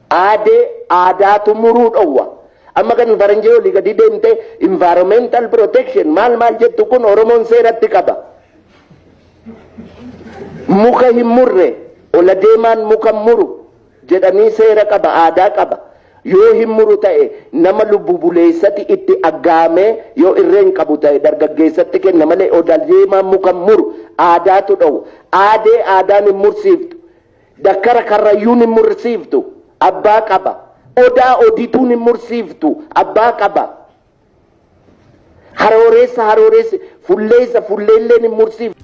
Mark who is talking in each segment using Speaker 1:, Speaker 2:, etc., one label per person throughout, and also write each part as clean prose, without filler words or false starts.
Speaker 1: aadaatu muruu dhowwa. Amma kan faranjii olii gadi deemte environmental protection maal jettu kun Oromoon seeratti qaba. Muka hin murre ola deemaan muka muru jedhanii seera qaba, aadaa qaba. Yoo hin muru ta'e nama lubbu buleessatti itti aggaamee yoo irreen qabu ta'e dargaggeessatti kenna malee ola deemaan muka muru aadaatu dhowwa. Aadaan hin mursiiftu. Dakkara karrayyuun hin mursiiftu. Abbaa qaba. Odaa odituun hin mursiiftu. Abbaa qaba. Harooreessa fulleelleen hin mursiiftu.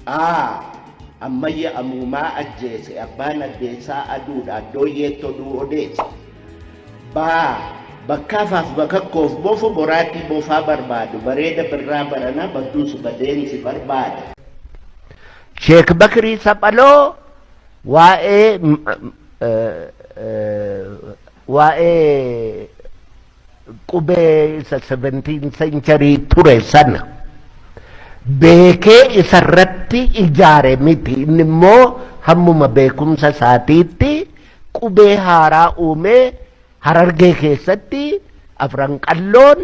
Speaker 1: Ammayya amumaa ajjeese abbaan addeessaa aduudha addooyyeetti oduu odeesse. Bakkaafaaf bakka koof bofu boraatii bofaa barbaadu bareeda birraa baranaa badduus badeensi barbaada. Sheek Bakrii Saphaloo waa'ee qubee isa 17th century ture sana beekee isarratti ijaare miti. Inni immoo hammuma beekumsa isaatiitti qubee haaraa uumee Harargee keessatti afran qalloon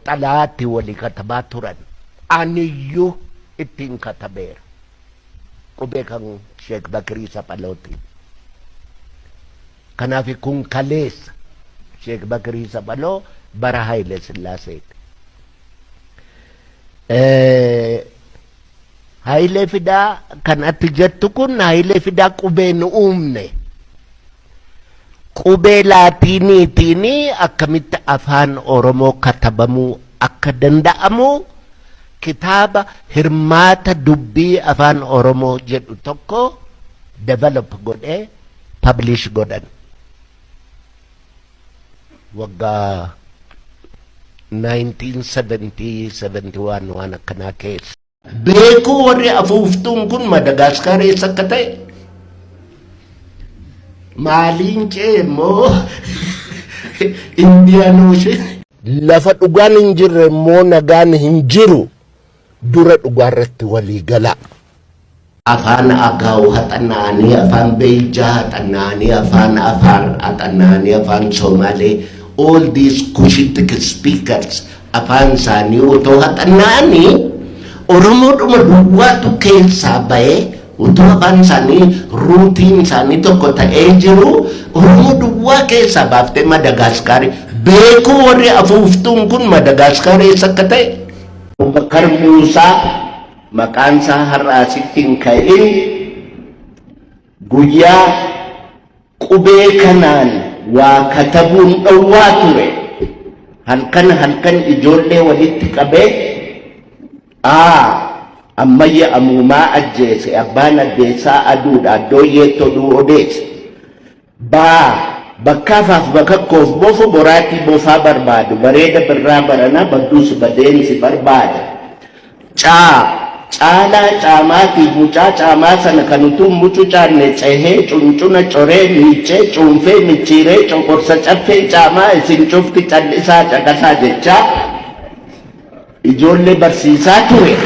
Speaker 1: xalaatti walii katabaa turan. Aniyyuu ittiin katabeera. Qubee kan Sheek Bakrii Saphalootiin. Kanaaf kun kaleessa Sheek Bakrii Saphaloo bara Haile Sillaaseeti. Haile Fidaa kan ati jettu kun Haile Fidaa qubee nu uumne. Qubee laatiiniitiin akkamitti afaan Oromoo katabamuu akka danda'amu kitaaba hirmaata dubbii afaan Oromoo jedhu tokko develop godhee publish godhan. Waggaa 1970-71 waan akkanaa keessa. Beekuu warri afuuftuun kun Madagaskar eessa akka ta'e. Maaliin cee immoo Indian Ocean. Lafa dhugaan hin jirre immoo nagaan hin jiru. Dura dhugaarratti walii gala. Afaan Agaw haxanaanii, afaan Beijaa haxanaanii, afaan Afar haxanaanii, afaan Somaalee. All these Cushitic speakers afaan isaanii otoo haxanaanii Oromoodhuma duwwaatu keessaa bahee utoo afaan isaanii ruutiin isaanii tokko ta'ee jiru Oromoo duwwaa keessaa baaftee Madagaskar beekuu warri afuuftuun kun Madagaskar eessa akka ta'e. Bakar Muusaa maqaan isaa har'aasitti hin ka'in guyyaa qubee kanaan waa katabuun dhowwaa ture. Halkan ijoollee walitti qabee ammayya amumaa ajjeese abbaan addeessaa aduudha addooyyeetti oduu odeesse. Bakkaafaaf bakka koof bofu boraatii bofaa barbaadu bareeda birraa baranaa badduus badeensi barbaada. Caalaa caamaatiif mucaa caamaa sana kan utuu mucucaanne cehee cuncuna coree miicee cuunfee michiiree coqorsa caffee caamaa isin cufti callisaa caqasaa jechaa ijoollee barsiisaa ture.